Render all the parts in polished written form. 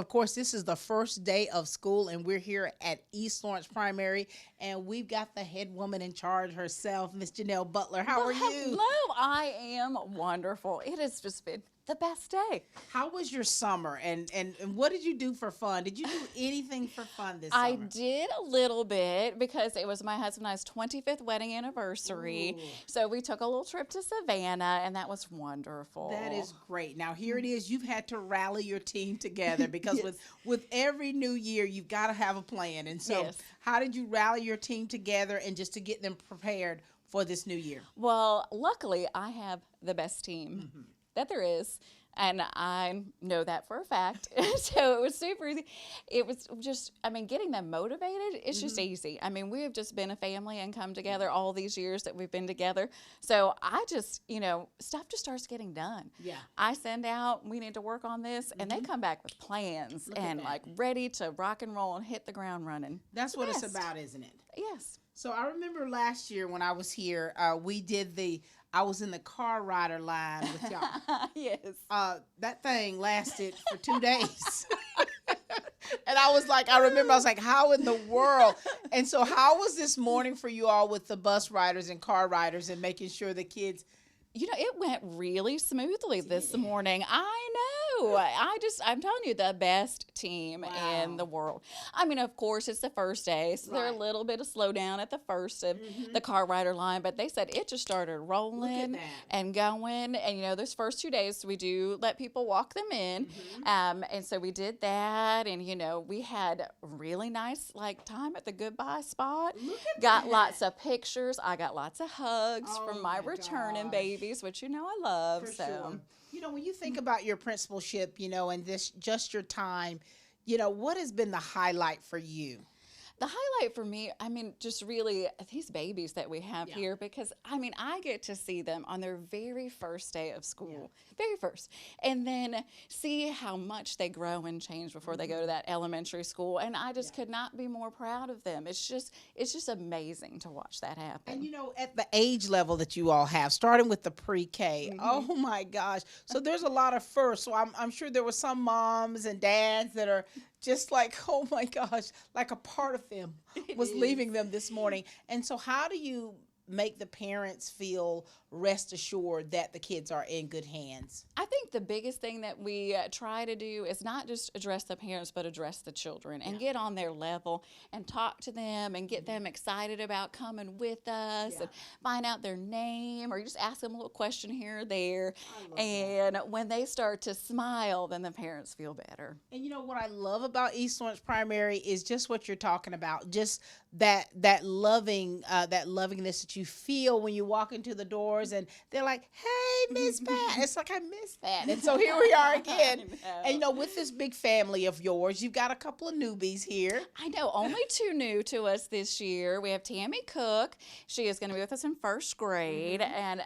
of course, this is the first day of school, and we're here at East Lawrence Primary, and we've got the head woman in charge herself, Miss Janelle Butler. How are you? Hello, I am wonderful. It has just been the best day. How was your summer, and what did you do for fun? Did you do anything for fun this I summer? did a little bit because it was my husband and I's 25th wedding anniversary. Ooh. So we took a little trip to Savannah, and that was wonderful. That is great. Now here it is. You've had to rally your team together because Yes. with every new year, you've got to have a plan. And so, Yes. how did you rally your team together and just to get them prepared for this new year? Well, luckily, I have the best team that there is. And I know that for a fact. So it was super easy. It was just, getting them motivated, it's just easy. We have just been a family and come together all these years that we've been together. So I just, stuff just starts getting done. Yeah. I send out, we need to work on this, and they come back with plans Look at and that. ready to rock and roll and hit the ground running. That's what it's Best. about, isn't it? Yes. So I remember last year when I was here, we did I was in the car rider line with y'all. Yes. That thing lasted for 2 days. And I was like, how in the world? And so how was this morning for you all with the bus riders and car riders and making sure the kids? It went really smoothly this morning. I know. I'm telling you, the best team Wow. in the world. Of course, it's the first day, so they're a Right. little bit of slowdown at the first of the car rider line, but they said it just started rolling that. and going. And, those first 2 days, we do let people walk them in. And so we did that. And, we had really nice, time at the goodbye spot. Look at Got that. lots of pictures. I got lots of hugs Oh from my my returning gosh. babies, which I love. For so sure. When you think about your principalship, and this just your time, what has been the highlight for you? the highlight for me, just really these babies that we have Yeah. here, because I get to see them on their very first day of school, very first, and then see how much they grow and change before they go to that elementary school. And I just could not be more proud of them. It's just amazing to watch that happen. And at the age level that you all have, starting with the pre-K, oh my gosh. So there's a lot of firsts. So I'm sure there were some moms and dads that are just like, oh my gosh, like a part of them was leaving them this morning. And so how do you make the parents feel rest assured that the kids are in good hands? I think the biggest thing that we try to do is not just address the parents, but address the children and get on their level and talk to them and get them excited about coming with us and find out their name, or you just ask them a little question here or there. And when they start to smile, then the parents feel better. And what I love about East Lawrence Primary is just what you're talking about, just that lovingness that you feel when you walk into the doors and they're like, hey, Miss Pat. It's like, I miss that. And so here we are again. And with this big family of yours, you've got a couple of newbies here. I know, only two new to us this year. We have Tammy Cook. She is going to be with us in first grade. And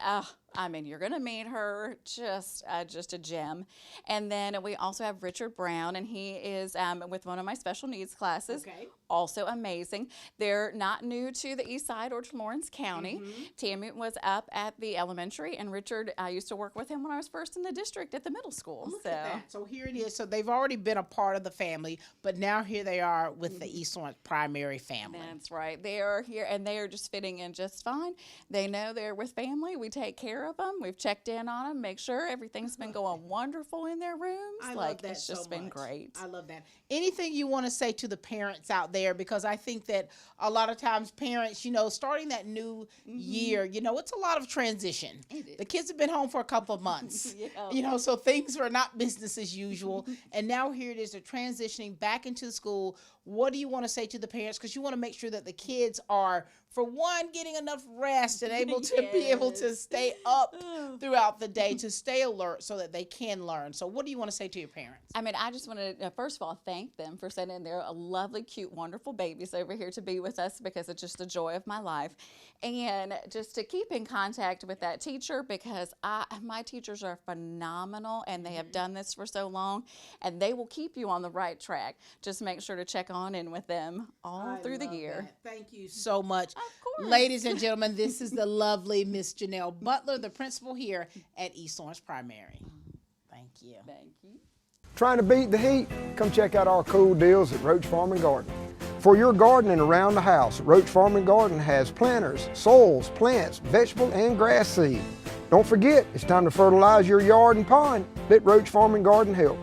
you're going to meet her, just a gem. And then we also have Richard Brown, and he is with one of my special needs classes. Okay. Also amazing. They're not new to the East Side or to Lawrence County. Tammy was up at the elementary, and Richard, I used to work with him when I was first in the district at the middle school. Look at that. So here it is. So they've already been a part of the family, but now here they are with the East Lawrence Primary family. That's right. They are here, and they are just fitting in just fine. They know they're with family. We take care of them. We've checked in on them, make sure everything's been going wonderful in their rooms. I love that it's just so been much. great. I love that. Anything you want to say to the parents out there? Because I think that a lot of times parents, starting that new year, it's a lot of transition. It is. The kids have been home for a couple of months, so things are not business as usual. And now here it is, they're transitioning back into school. What do you want to say to the parents? Because you want to make sure that the kids are, for one, getting enough rest and able to be able to stay up throughout the day, to stay alert so that they can learn. So what do you want to say to your parents? I just want to, first of all, thank them for sending their lovely, cute, wonderful babies over here to be with us, because it's just the joy of my life. And just to keep in contact with that teacher, because my teachers are phenomenal, and they have done this for so long, and they will keep you on the right track. Just make sure to check on in with them all through the year. That. Thank you so much. Of course. Ladies and gentlemen, this is the lovely Miss Janelle Butler, the principal here at East Lawrence Primary. Thank you. Thank you. Trying to beat the heat? Come check out our cool deals at Roach Farm and Garden. For your gardening around the house, Roach Farm and Garden has planters, soils, plants, vegetable, and grass seed. Don't forget, it's time to fertilize your yard and pond. Let Roach Farm and Garden help.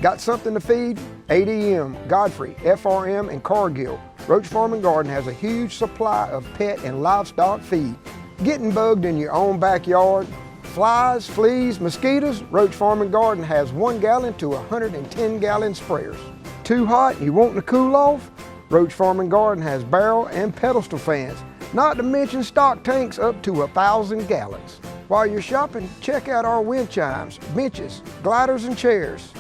Got something to feed? ADM, Godfrey, FRM, and Cargill. Roach Farm and Garden has a huge supply of pet and livestock feed. Getting bugged in your own backyard? Flies, fleas, mosquitoes? Roach Farm and Garden has 1 gallon to 110 gallon sprayers. Too hot and you wanting to cool off? Roach Farm and Garden has barrel and pedestal fans, not to mention stock tanks up to 1,000 gallons. While you're shopping, check out our wind chimes, benches, gliders, and chairs.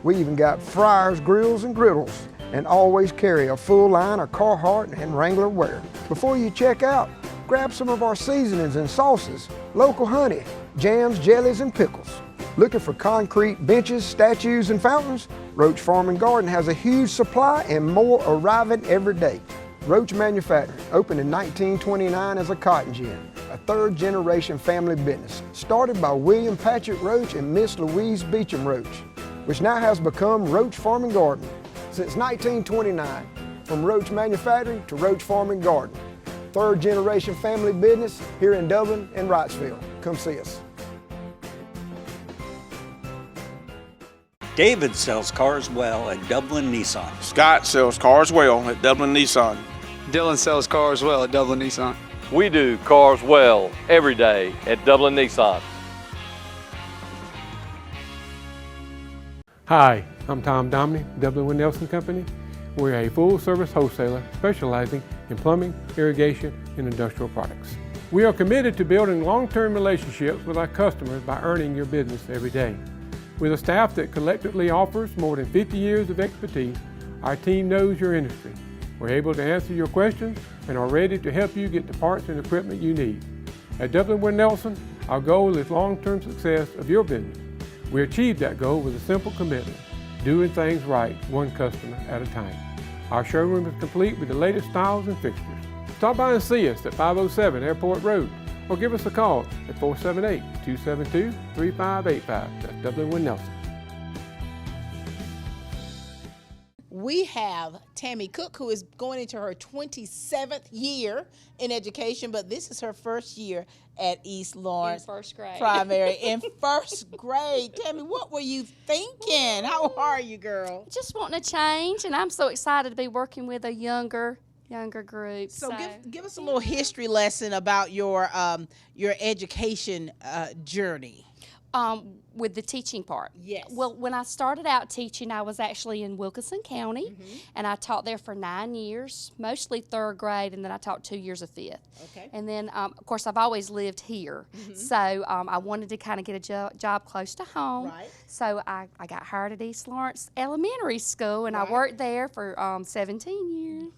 We even got fryers, grills, and griddles, and always carry a full line of Carhartt and Wrangler wear. Before you check out, grab some of our seasonings and sauces, local honey, jams, jellies, and pickles. Looking for concrete benches, statues, and fountains? Roach Farm and Garden has a huge supply and more arriving every day. Roach Manufacturing opened in 1929 as a cotton gin, a third-generation family business, started by William Patrick Roach and Miss Louise Beecham Roach, which now has become Roach Farm and Garden. Since 1929, from Roach Manufacturing to Roach Farm and Garden. Third-generation family business here in Dublin and Wrightsville. Come see us. David sells cars well at Dublin Nissan. Scott sells cars well at Dublin Nissan. Dylan sells cars well at Dublin Nissan. We do cars well every day at Dublin Nissan. Hi, I'm Tom Domney, Dublin Wind Nelson Company. We're a full-service wholesaler specializing in plumbing, irrigation, and industrial products. We are committed to building long-term relationships with our customers by earning your business every day. With a staff that collectively offers more than 50 years of expertise, our team knows your industry. We're able to answer your questions and are ready to help you get the parts and equipment you need. At Dublin Wind Nelson, our goal is long-term success of your business. We achieve that goal with a simple commitment, doing things right, one customer at a time. Our showroom is complete with the latest styles and fixtures. Stop by and see us at 507 Airport Road or give us a call at 478-272-3585. That's Dublin Wind Nelson. We have Tammy Cook, who is going into her 27th year in education, but this is her first year at East Lawrence In first grade. Primary in first grade. Tammy, what were you thinking? How are you, girl? Just wanting to change, and I'm so excited to be working with a younger group. So give us a little history lesson about your education journey. With the teaching part. Yes. Well, when I started out teaching, I was actually in Wilkinson County, and I taught there for 9 years, mostly third grade, and then I taught 2 years of fifth. Okay. And then, of course, I've always lived here, so I wanted to kind of get a job close to home. Right. So I got hired at East Lawrence Elementary School, and I worked there for 17 years.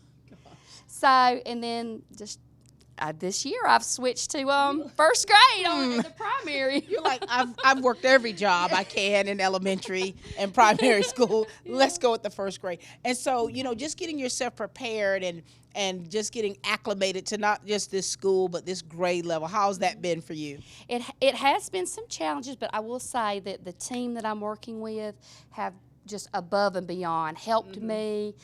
So, and then just this year I've switched to first grade in the primary. You're like, I've worked every job I can in elementary and primary school. Let's go with the first grade. And so, just getting yourself prepared and just getting acclimated to not just this school, but this grade level. How's that been for you? It has been some challenges, but I will say that the team that I'm working with have just above and beyond helped me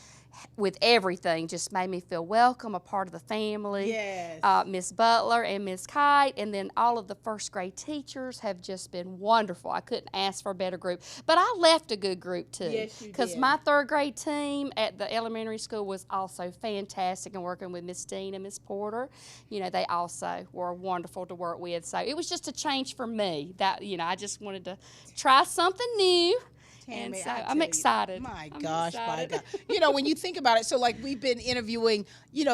with everything, just made me feel welcome, a part of the family. Yes. Miss Butler and Miss Kite, and then all of the first grade teachers have just been wonderful. I couldn't ask for a better group. But I left a good group too. Yes, you Because did. my third grade team at the elementary school was also fantastic, and working with Miss Dean and Miss Porter, they also were wonderful to work with. So it was just a change for me. That I just wanted to try something new. And Tammy, so I tell I'm you, excited. My I'm gosh, excited. my God. When you think about it, so like we've been interviewing,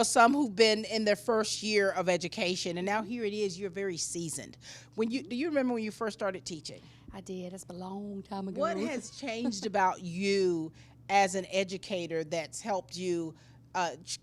some who've been in their first year of education, and now here it is, you're very seasoned. Do you remember when you first started teaching? I did. It's a long time ago. What has changed about you as an educator that's helped you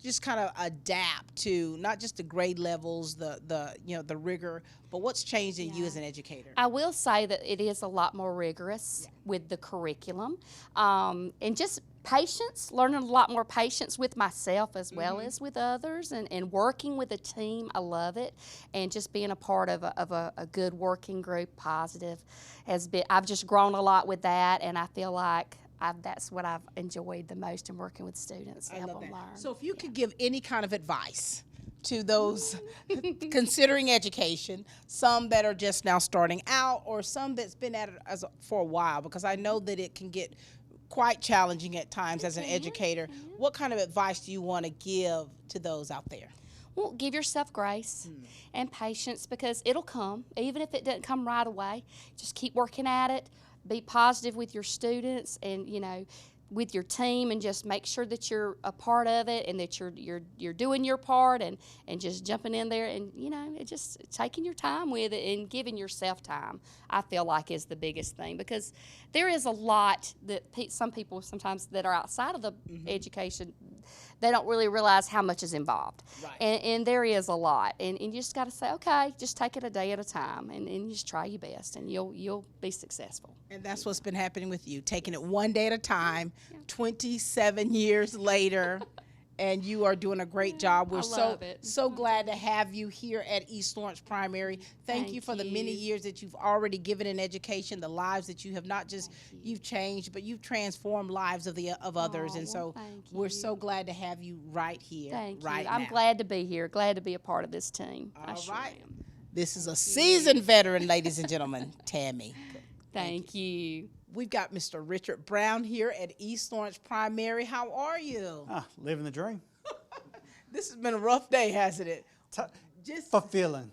just kind of adapt to not just the grade levels, the rigor, but what's changed in you as an educator? I will say that it is a lot more rigorous with the curriculum, and just patience, learning a lot more patience with myself as well as with others, and working with a team. I love it, and just being a part of a good working group, positive, I've just grown a lot with that, and I feel like that's what I've enjoyed the most in working with students to I help love them that. learn. So if you could give any kind of advice to those considering education, some that are just now starting out or some that's been at it for a while, because I know that it can get quite challenging at times as an educator, what kind of advice do you want to give to those out there? Well, give yourself grace and patience, because it'll come. Even if it doesn't come right away, just keep working at it. Be positive with your students and, with your team, and just make sure that you're a part of it and that you're doing your part and just jumping in there and, just taking your time with it and giving yourself time, I feel like is the biggest thing, because there is a lot that some people sometimes that are outside of the education, they don't really realize how much is involved. Right. And there is a lot. And you just got to say, okay, just take it a day at a time and just try your best, and you'll be successful. And that's what's been happening with you, taking it one day at a time, 27 years later, and you are doing a great job. We're love it. so glad to have you here at East Lawrence Primary. Thank you for the many years that you've already given in education, the lives that you have not just you've changed, but you've transformed lives of others. And so we're so glad to have you right here, Thank right you. now. I'm glad to be here, glad to be a part of this team. I All sure right. am. This is a seasoned veteran, ladies and gentlemen, Tammy. Thank you. We've got Mr. Richard Brown here at East Lawrence Primary. How are you? Living the dream. This has been a rough day, hasn't it? Just Fulfilling.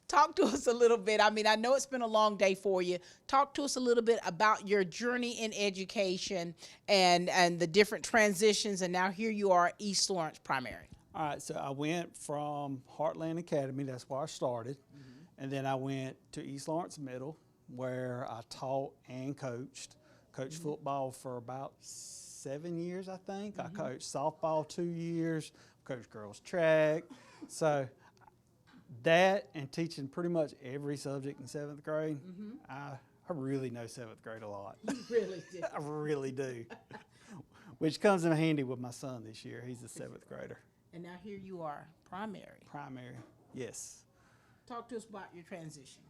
Talk to us a little bit. I mean, I know it's been a long day for you. Talk to us a little bit about your journey in education and the different transitions, and now here you are at East Lawrence Primary. All right, so I went from Heartland Academy, that's where I started, and then I went to East Lawrence Middle, where I taught and coached football for about 7 years, I think. I coached softball 2 years, coached girls track. So that and teaching pretty much every subject in 7th grade, I really know 7th grade a lot. You really do. I really do. Which comes in handy with my son this year. He's a 7th grader. And now here you are, primary. Primary, yes. Talk to us about your transition.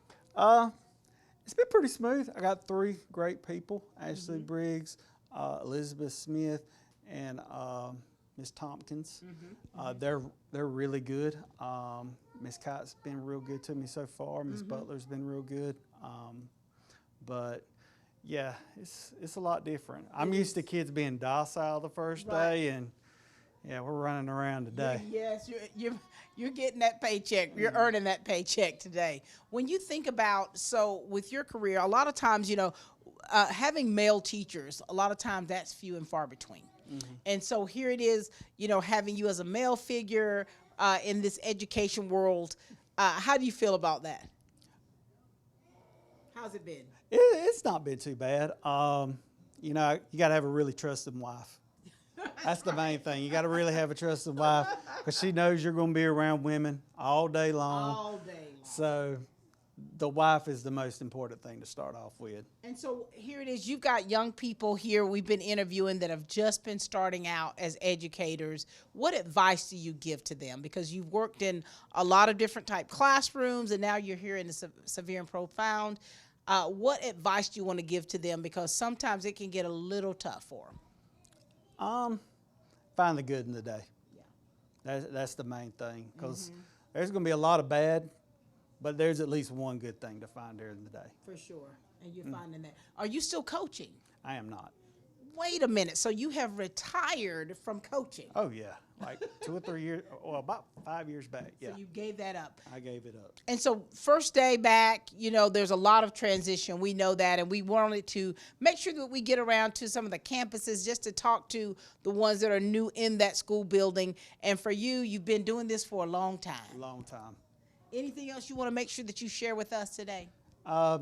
It's been pretty smooth. I got 3 great people, Ashley Briggs, Elizabeth Smith, and Miss Tompkins. They're really good. Miss Kite's been real good to me so far. Miss Butler's been real good. But yeah, it's a lot different. I'm used to kids being docile the first day, and yeah, we're running around today. Yes, you're getting that paycheck. You're earning that paycheck today. When you think about, so with your career, a lot of times, having male teachers, a lot of times that's few and far between. And so here it is, having you as a male figure in this education world. How do you feel about that? How's it been? It's not been too bad. You got to have a really trusting wife. That's the main thing. You got to really have a trusted wife, because she knows you're going to be around women all day long. All day long. So the wife is the most important thing to start off with. And so here it is. You've got young people here we've been interviewing that have just been starting out as educators. What advice do you give to them? Because you've worked in a lot of different type classrooms, and now you're here in the severe and profound. What advice do you want to give to them? Because sometimes it can get a little tough for them. Find the good in the day. Yeah. That's the main thing, because there's going to be a lot of bad, but there's at least one good thing to find during the day. For sure. And you're finding that. Are you still coaching? I am not. Wait a minute. So you have retired from coaching? Oh, yeah. Like 2 or 3 years, or about 5 years back. Yeah. So you gave that up. I gave it up. And so first day back, there's a lot of transition. We know that. And we wanted to make sure that we get around to some of the campuses just to talk to the ones that are new in that school building. And for you, you've been doing this for a long time. A long time. Anything else you want to make sure that you share with us today? Like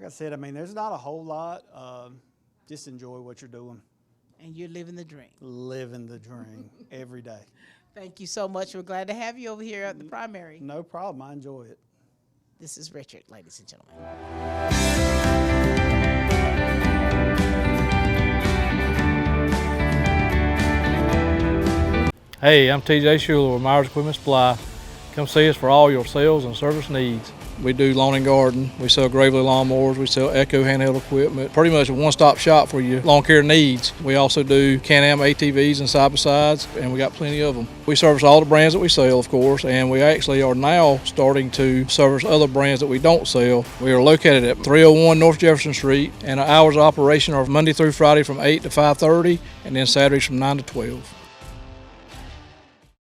I said, there's not a whole lot. Just enjoy what you're doing. And you're living the dream. Living the dream every day. Thank you so much. We're glad to have you over here at the primary. No problem. I enjoy it. This is Richard, ladies and gentlemen. Hey, I'm TJ Schuler with Myers Equipment Supply. Come see us for all your sales and service needs. We do lawn and garden. We sell Gravely lawnmowers. We sell Echo handheld equipment. Pretty much a one-stop shop for your lawn care needs. We also do Can-Am ATVs and side-by-sides, and we got plenty of them. We service all the brands that we sell, of course, and we actually are now starting to service other brands that we don't sell. We are located at 301 North Jefferson Street, and our hours of operation are Monday through Friday from 8 to 5:30, and then Saturdays from 9 to 12.